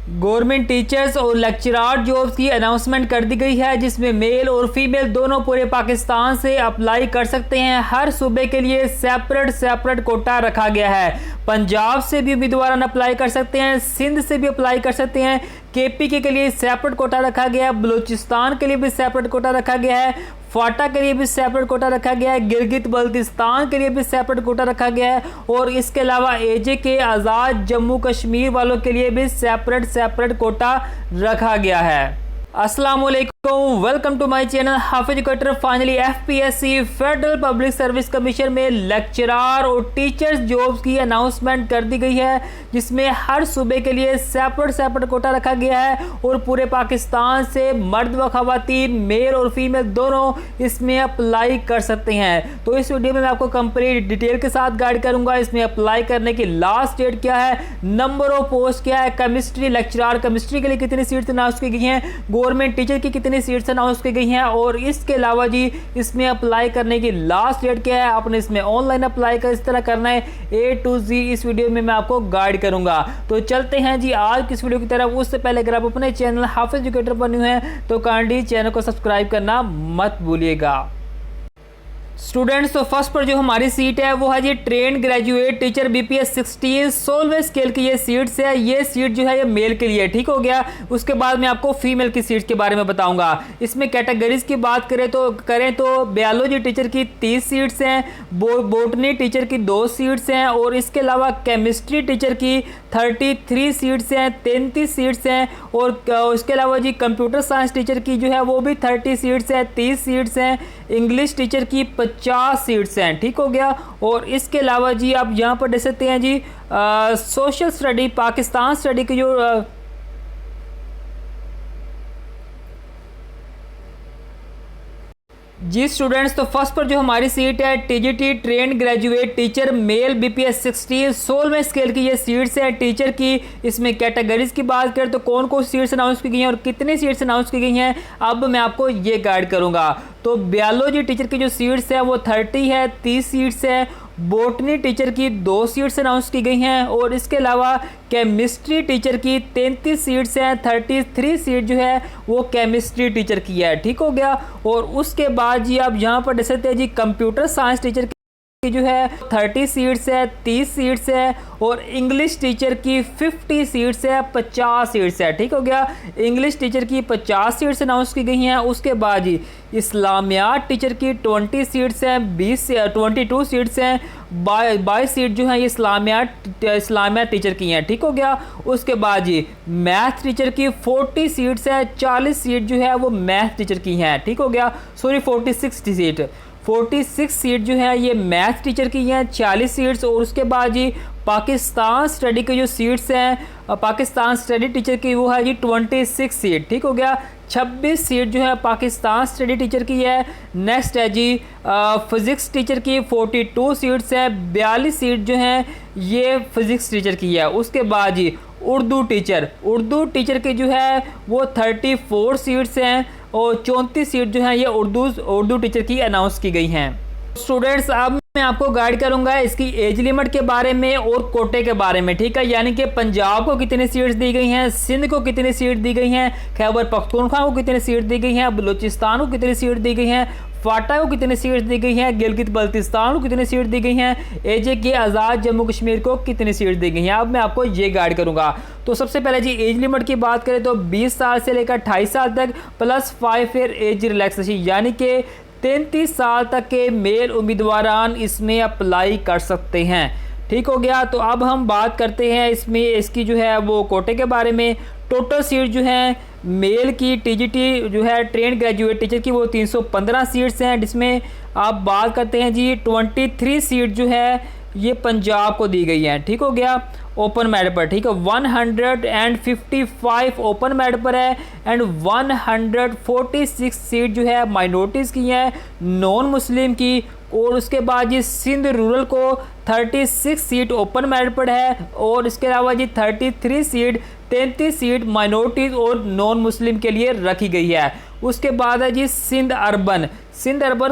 Government teachers और lecturer jobs की announcement कर दी गई है, जिसमें मेल और फीमेल दोनों पूरे पाकिस्तान से अप्लाई कर सकते हैं। हर सूबे के लिए सेपरेट कोटा रखा गया है। पंजाब से भी उम्मीदवार अप्लाई कर सकते हैं, सिंध से भी अप्लाई कर सकते हैं, केपी के लिए सेपरेट कोटा रखा गया है, बलूचिस्तान के लिए भी सेपरेट कोटा रखा गया है, फाटा के लिए भी सेपरेट कोटा रखा गया है, गिलगित बल्तिस्तान के लिए भी सेपरेट कोटा रखा गया है और इसके अलावा एजे के आज़ाद जम्मू कश्मीर वालों के लिए भी सेपरेट कोटा रखा गया है। अस्सलाम वालेकुम, welcome to my channel Hafiz educator. Finally FPSC federal public service commission में लेक्चरार और टीचर्स जॉब्स की अनाउंसमेंट कर दी गई है, जिसमें हर सूबे के लिए सेपरेट कोटा रखा गया है और पूरे पाकिस्तान से मर्द व खवातीन, मेल और फीमेल दोनों इसमें अप्लाई कर सकते हैं। तो इस वीडियो में मैं आपको कंप्लीट डिटेल के साथ गाइड करूंगा। इसमें अप्लाई करने की लास्ट डेट क्या है, नंबर ऑफ पोस्ट क्या है, केमिस्ट्री लेक्चरार केमिस्ट्री के लिए कितनी सीट्स अनाउंस की गई हैं, गवर्नमेंट टीचर की कितनी सीट्स अनाउंस की गई हैं और इसके अलावा जी इसमें अप्लाई करने की लास्ट डेट क्या है। आपने इसमें ऑनलाइन अप्लाई कर इस तरह करना है A to Z इस वीडियो में मैं आपको गाइड करूंगा। तो चलते हैं जी आज की इस वीडियो की तरफ। उससे पहले अगर आप अपने चैनल हाफिज एजुकेटर पर न्यू हैं तो काइंडली चैनल को सब्सक्राइब करना मत भूलिएगा। स्टूडेंट्स, तो फर्स्ट पर जो हमारी सीट है वो है जी ट्रेन ग्रेजुएट टीचर BPS 16 16वें स्केल की ये सीट्स है। ये सीट जो है ये मेल के लिए, ठीक हो गया। उसके बाद मैं आपको फीमेल की सीट्स के बारे में बताऊंगा। इसमें कैटेगरीज की बात करें तो बायोलॉजी टीचर की 30 सीट्स हैं, बोटनी टीचर की 2 सीट्स हैं और इसके अलावा केमिस्ट्री टीचर की 33 सीट्स हैं, 33 सीट्स हैं और उसके अलावा जी कंप्यूटर साइंस टीचर की जो है वो भी 30 सीट्स हैं, 30 सीट्स हैं, इंग्लिश टीचर की 50 सीट्स हैं, ठीक हो गया। और इसके अलावा जी आप यहाँ पर देख सकते हैं जी सोशल स्टडी पाकिस्तान स्टडी की जो जी स्टूडेंट्स, तो फर्स्ट पर जो हमारी सीट है TGT train graduate teacher male BPS 16 16वें स्केल की ये सीट्स है टीचर की। इसमें कैटेगरीज की बात करें तो कौन कौन सीट्स अनाउंस की गई हैं और कितनी सीट्स अनाउंस की गई हैं अब मैं आपको ये गाइड करूंगा। तो बायोलॉजी टीचर की जो सीट्स है वो 30 है, 30 सीट्स है, बोटनी टीचर की 2 सीट्स अनाउंस की गई हैं और इसके अलावा केमिस्ट्री टीचर की 33 सीट्स हैं, 33 सीट जो है वो केमिस्ट्री टीचर की है, ठीक हो गया। और उसके बाद जी आप यहाँ पर देख सकते हैं जी कंप्यूटर साइंस टीचर की जो है 30 सीट्स है, 30 सीट्स है और इंग्लिश टीचर की 50 सीट्स है, 50 सीट्स है, ठीक हो गया। इंग्लिश टीचर की 50 सीट्स अनाउंस की गई हैं। उसके बाद जी इस्लामियात टीचर की 20 सीट्स हैं, 22 सीट्स हैं, 22 सीट जो है ये इस्लामियात टीचर की हैं, ठीक हो गया। उसके बाद जी मैथ टीचर की 40 सीट्स है, 40 सीट जो है वो मैथ टीचर की हैं, ठीक हो गया। सॉरी 46 सीट जो है ये मैथ टीचर की हैं, 40 सीट्स। और उसके बाद जी पाकिस्तान स्टडी की जो सीट्स हैं पाकिस्तान स्टडी टीचर की वो है जी 26 सीट, ठीक हो गया। 26 सीट जो है पाकिस्तान स्टडी टीचर की है। नेक्स्ट है जी फिज़िक्स टीचर की 42 सीट्स है, 42 सीट जो हैं ये फिज़िक्स टीचर की है। उसके बाद जी उर्दू टीचर की जो है वो 34 सीट्स हैं और 34 सीट जो है ये उर्दू टीचर की अनाउंस की गई हैं। स्टूडेंट्स, अब मैं आपको गाइड करूंगा इसकी एज लिमिट के बारे में और कोटे के बारे में, ठीक है। यानी कि पंजाब को कितनी सीट्स दी गई हैं, सिंध को कितनी सीट दी गई हैं, खैबर पख्तूनख्वा को कितनी सीट दी गई हैं, बलूचिस्तान को कितनी सीट दी गई हैं, फाटा को कितनी सीट्स दी गई हैं, गिलगित बल्तिस्तान को कितनी सीट दी गई हैं, एजे के आज़ाद जम्मू कश्मीर को कितनी सीट दी गई हैं। अब मैं आपको ये गाइड करूंगा। तो सबसे पहले जी एज लिमिट की बात करें तो 20 साल से लेकर 28 साल तक प्लस 5 ईयर एज रिलैक्सेशन, यानी कि 33 साल तक के मेल उम्मीदवारान इसमें अप्लाई कर सकते हैं, ठीक हो गया। तो अब हम बात करते हैं इसमें इसकी जो है वो कोटे के बारे में। टोटल सीट जो है मेल की TGT जो है ट्रेन ग्रेजुएट टीचर की वो 315 सीट्स हैं, जिसमें आप बात करते हैं जी 23 सीट जो है ये पंजाब को दी गई हैं, ठीक हो गया। ओपन मेरिट पर, ठीक है, 155 ओपन मेरिट पर है एंड 146 सीट जो है माइनॉरिटीज़ की हैं, नॉन मुस्लिम की। और उसके बाद जी सिंध रूरल को 36 सीट ओपन मेरिट पर है और इसके अलावा जी 33 सीट माइनॉरिटीज़ और नॉन मुस्लिम के लिए रखी गई है। उसके बाद है जी सिंध अर्बन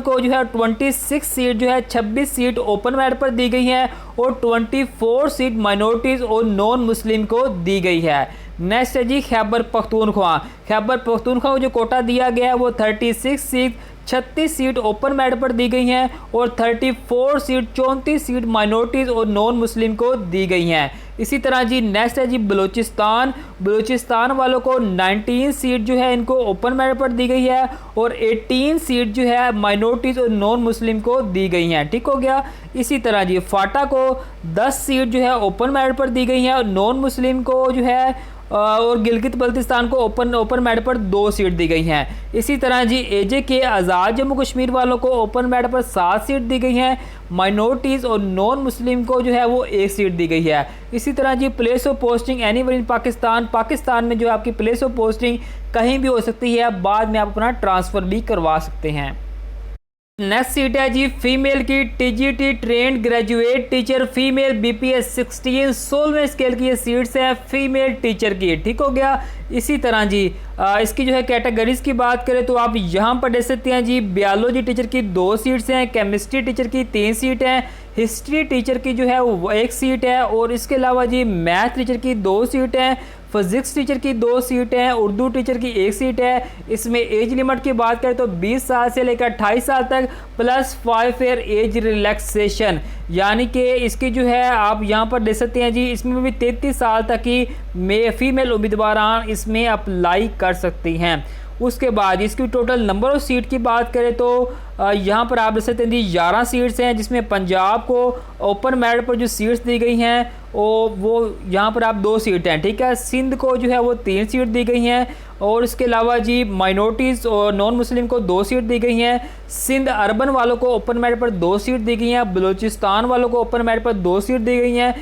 को जो है 26 सीट जो है 26 सीट ओपन मेरिट पर दी गई है और 24 सीट माइनॉरिटीज़ और नॉन मुस्लिम को दी गई है। नेक्स्ट है जी खैबर पख्तूनख्वा। खैबर पख्तूनख्वा को जो कोटा दिया गया है वो 36 सीट 36 सीट ओपन मेरिट पर दी गई हैं और 34 सीट 34 सीट माइनॉरिटीज़ और नॉन मुस्लिम को दी गई हैं। इसी तरह जी नेक्स्ट है जी बलूचिस्तान। बलूचिस्तान वालों को 19 सीट जो है इनको ओपन मेरिट पर दी गई है और 18 सीट जो है माइनॉरिटीज़ और नॉन मुस्लिम को दी गई हैं। ठीक हो गया। इसी तरह जी फाटा को 10 सीट जो है ओपन मेरिट पर दी गई हैं और नॉन मुस्लिम को जो है और गिलगित बल्तिस्तान को ओपन मेरिट पर 2 सीट दी गई हैं। इसी तरह जी एजे के आज़ाद जम्मू कश्मीर वालों को ओपन मेरिट पर 7 सीट दी गई हैं। माइनॉरिटीज़ और नॉन मुस्लिम को जो है वो 1 सीट दी गई है। इसी तरह जी place of posting anywhere in Pakistan. Pakistan में जो आपकी प्लेस ऑफ पोस्टिंग कहीं भी हो सकती है, बाद में आप अपना ट्रांसफ़र भी करवा सकते हैं। नेक्स्ट सीट है जी फीमेल की TGT trained graduate teacher female BPS 16 16वें स्केल की ये सीट्स हैं फीमेल टीचर की। ठीक हो गया। इसी तरह जी इसकी जो है कैटेगरीज की बात करें तो आप यहाँ पर देख सकते हैं जी बायोलॉजी टीचर की 2 सीट्स हैं, केमिस्ट्री टीचर की 3 सीट हैं, हिस्ट्री टीचर की जो है वो 1 सीट है और इसके अलावा जी मैथ टीचर की 2 सीट हैं, फिजिक्स टीचर की 2 सीट हैं, उर्दू टीचर की 1 सीट है। इसमें एज लिमिट की बात करें तो 20 साल से लेकर 28 साल तक प्लस 5 ईयर एज रिलैक्सेशन, यानी कि इसकी जो है आप यहाँ पर देख सकते हैं जी इसमें भी 33 साल तक की फीमेल उम्मीदवार इसमें अप्लाई कर सकती हैं। उसके बाद इसकी टोटल नंबर ऑफ सीट की बात करें तो यहाँ पर आप देख सकते हैं जी 11 सीट्स हैं, जिसमें पंजाब को ओपन मेरिट पर जो सीट्स दी गई हैं वो यहाँ पर आप 2 सीट हैं। ठीक है। सिंध को जो है वो 3 सीट दी गई हैं और इसके अलावा जी माइनॉरिटीज़ और नॉन मुस्लिम को 2 सीट दी गई हैं। सिंध अर्बन वालों को ओपन मेरिट पर 2 सीट दी गई हैं। बलूचिस्तान वालों को ओपन मेरिट पर 2 सीट दी गई हैं।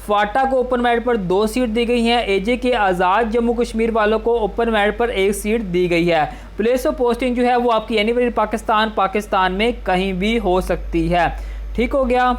फाटा को ओपन मेरिट पर 2 सीट दी गई हैं। एजे के आज़ाद जम्मू कश्मीर वालों को ओपन मेरिट पर 1 सीट दी गई है। प्लेस ऑफ पोस्टिंग जो है वो आपकी एनीवेयर पाकिस्तान में कहीं भी हो सकती है। ठीक हो गया।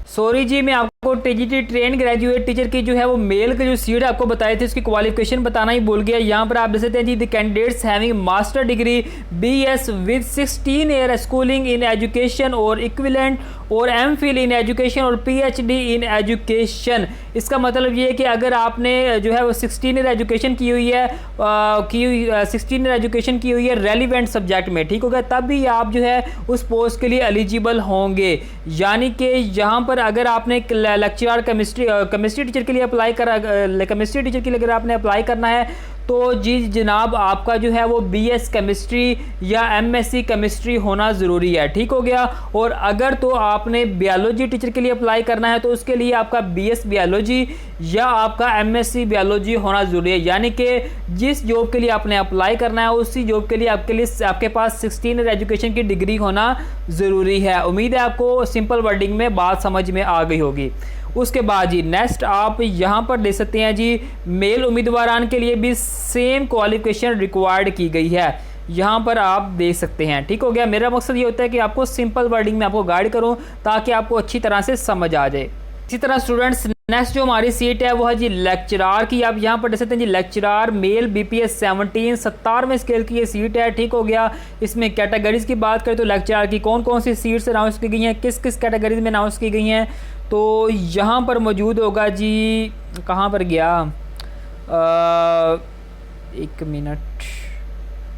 सॉरी जी, मैं आपको टीजीटी ट्रेन ग्रेजुएट टीचर की जो है वो मेल की जो सीट आपको बताए थे उसकी क्वालिफिकेशन बताना ही भूल गया। यहाँ पर आप देख सकते हैं जी the candidates having master degree BS with 16 year schooling in education और इक्विवेलेंट और एमफिल इन एजुकेशन और पीएचडी इन एजुकेशन। इसका मतलब ये है कि अगर आपने जो है वो 16 ईयर एजुकेशन की हुई है 16 ईयर एजुकेशन की हुई है रेलिवेंट सब्जेक्ट में, ठीक हो गया, तब भी आप जो है उस पोस्ट के लिए एलिजिबल होंगे। यानी कि यहाँ पर अगर आपने लेक्चरर केमिस्ट्री टीचर के लिए अप्लाई करा, केमिस्ट्री टीचर के लिए अगर आपने अप्लाई करना है तो जी जनाब आपका जो है वो बीएस केमिस्ट्री या एमएससी केमिस्ट्री होना ज़रूरी है। ठीक हो गया। और अगर तो आपने बायोलॉजी टीचर के लिए अप्लाई करना है तो उसके लिए आपका बीएस बायोलॉजी या आपका एमएससी बायोलॉजी होना ज़रूरी है। यानी कि जिस जॉब के लिए आपने अप्लाई करना है उसी जॉब के लिए आपके पास 16 ईयर एजुकेशन की डिग्री होना ज़रूरी है। उम्मीद है आपको सिंपल वर्डिंग में बात समझ में आ गई होगी। उसके बाद जी नेक्स्ट आप यहाँ पर देख सकते हैं जी मेल उम्मीदवारान के लिए भी सेम क्वालिफिकेशन रिक्वायर्ड की गई है, यहाँ पर आप देख सकते हैं। ठीक हो गया। मेरा मकसद ये होता है कि आपको सिंपल वर्डिंग में आपको गाइड करूँ ताकि आपको अच्छी तरह से समझ आ जाए। इसी तरह स्टूडेंट्स नेक्स्ट जो हमारी सीट है वो है जी लेक्चरार की। आप यहाँ पर देख सकते हैं जी लेक्चरार मेल बीपीएस 17 17वें स्केल की ये सीट है। ठीक हो गया। इसमें कैटेगरीज की बात करें तो लेक्चरार की कौन कौन सी सीट्स अनाउंस की गई हैं, किस किस कैटेगरीज में अनाउंस की गई हैं, तो यहाँ पर मौजूद होगा जी, कहाँ पर गया, 1 मिनट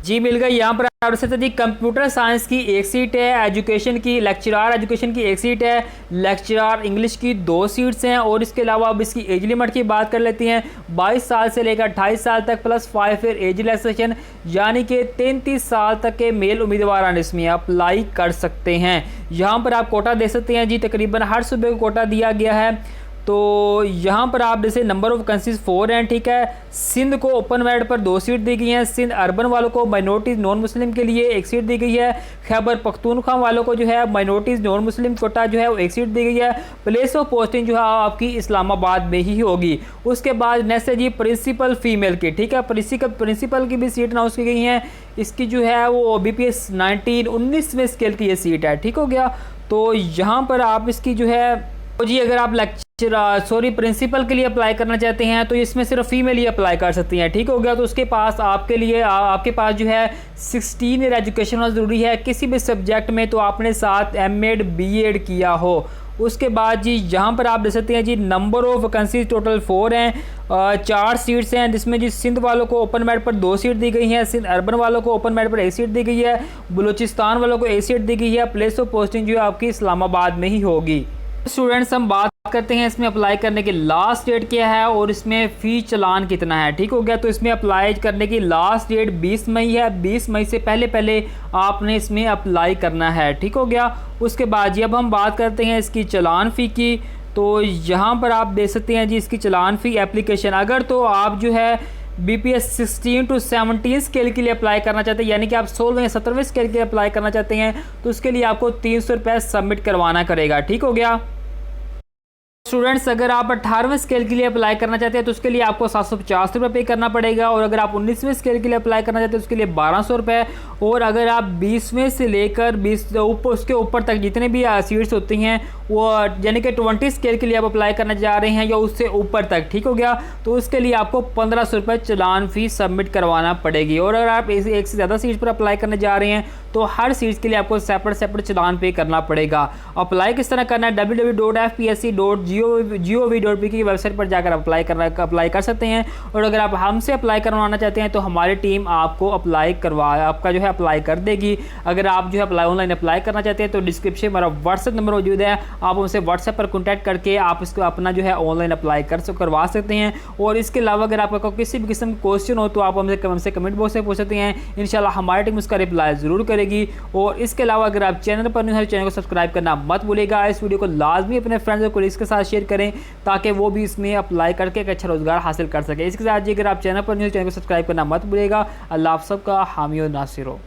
जी, मिल गई। यहाँ पर आप देख जी कंप्यूटर साइंस की 1 सीट है, एजुकेशन की लेक्चरार एजुकेशन की 1 सीट है, लेक्चरार इंग्लिश की 2 सीट्स हैं और इसके अलावा अब इसकी एज लिमिट की बात कर लेती हैं। 22 साल से लेकर 28 साल तक प्लस 5 ईयर एज रिलैक्सेशन, यानी कि 33 साल तक के मेल उम्मीदवार इसमें अप्लाई कर सकते हैं। यहाँ पर आप कोटा दे सकते हैं जी, तकरीबन हर सूबे को कोटा दिया गया है। तो यहाँ पर आप जैसे नंबर ऑफ वैकेंसीज 4 हैं। ठीक है। सिंध को ओपन मेरिट पर 2 सीट दी गई हैं। सिंध अर्बन वालों को माइनॉरिटीज़ नॉन मुस्लिम के लिए 1 सीट दी गई है। खैबर पख्तूनख्वा वालों को जो है माइनॉरिटीज़ नॉन मुस्लिम कोटा जो है वो 1 सीट दी गई है। प्लेस ऑफ पोस्टिंग जो है आपकी इस्लामाबाद में ही होगी। उसके बाद नेक्स्ट है जी प्रिंसिपल फीमेल की। ठीक है। प्रिंसिपल की भी सीट अनाउंस की गई हैं। इसकी जो है वो बीपीएस 19 स्केल की ये सीट है। ठीक हो गया। तो यहाँ पर आप इसकी जो है तो जी अगर आप प्रिंसिपल के लिए अप्लाई करना चाहते हैं तो इसमें सिर्फ फीमेल ही अप्लाई कर सकती हैं। ठीक हो गया। तो उसके पास आपके पास जो है 16 ईयर एजुकेशन होना ज़रूरी है किसी भी सब्जेक्ट में, तो आपने साथ एमएड बीएड किया हो उसके बाद जी यहाँ पर आप देख सकते हैं जी नंबर ऑफ वैकेंसी टोटल 4 हैं, 4 सीट्स हैं, जिसमें जी सिंध वालों को ओपन मेरिट पर 2 सीट दी गई हैं, सिंध अर्बन वालों को ओपन मेरिट पर 1 सीट दी गई है, बलूचिस्तान वालों को 1 सीट दी गई है। प्लेस ऑफ पोस्टिंग जो है आपकी इस्लामाबाद में ही होगी। स्टूडेंट्स हम बात करते हैं इसमें अप्लाई करने की लास्ट डेट क्या है और इसमें फ़ी चालान कितना है। ठीक हो गया, तो इसमें अप्लाई करने की लास्ट डेट 20 मई है। 20 मई से पहले पहले आपने इसमें अप्लाई करना है। ठीक हो गया, उसके बाद जी अब हम बात करते हैं इसकी चालान फ़ी की। तो यहाँ पर आप देख सकते हैं जी इसकी चालान फ़ी एप्लीकेशन, अगर तो आप जो है BPS 16 to 17 स्केल के लिए अप्लाई करना चाहते हैं, यानी कि आप 16वें या 17वें स्केल के लिए अप्लाई करना चाहते हैं, तो उसके लिए आपको 300 रुपये सबमिट करवाना करेगा। ठीक हो गया। स्टूडेंट्स अगर आप 18वें स्केल के लिए अप्लाई करना चाहते हैं तो उसके लिए आपको 750 रुपये पे करना पड़ेगा, और अगर आप 19वें स्केल के लिए अप्लाई करना चाहते हैं उसके लिए 1200 रुपये, और अगर आप 20वें से लेकर 20 उसके ऊपर तक जितने भी सीट्स होती हैं वो यानी कि 20 स्केल के लिए आप अप्लाई करना जा रहे हैं या उससे ऊपर तक, ठीक हो गया, तो उसके लिए आपको 1500 रुपये चालान फ़ीस सबमिट करवाना पड़ेगी। और अगर आप एक से ज़्यादा सीट्स पर अप्लाई करने जा रहे हैं तो हर सीट्स के लिए आपको सेपरेट चालान पे करना पड़ेगा। अप्लाई किस तरह करना है, www.fpsc.gov.pk की वेबसाइट पर जाकर अप्लाई कर सकते हैं। और अगर आप हमसे अप्लाई करवाना चाहते हैं तो हमारी टीम आपको आपका जो है अप्लाई कर देगी। अगर आप जो है ऑनलाइन अप्लाई करना चाहते हैं तो डिस्क्रिप्शन में हमारा व्हाट्सएप नंबर मौजूद है, आप उनसे व्हाट्सएप पर कॉन्टैक्ट करके आप इसको अपना जो है ऑनलाइन अप्लाई करवा सकते हैं। और इसके अलावा अगर आपको किसी भी किस्म का क्वेश्चन हो तो आप हमसे कमेंट बॉक्स से पूछ सकते हैं, इंशाल्लाह हमारी टीम उसका रिप्लाई ज़रूर करेगी। और इसके अलावा अगर आप चैनल पर न्यू है, चैनल को सब्सक्राइब करना मत भूलिएगा। इस वीडियो को लाजमी अपने फ्रेंड्स और कोलीग्स के साथ शेयर करें ताकि वो भी इसमें अप्लाई करके एक अच्छा रोजगार हासिल कर सके। इसके साथ जी अगर आप चैनल पर न्यू है, चैनल को सब्सक्राइब करना मत भूलिएगा। अल्लाह आप सबका हामी और नासिर हो।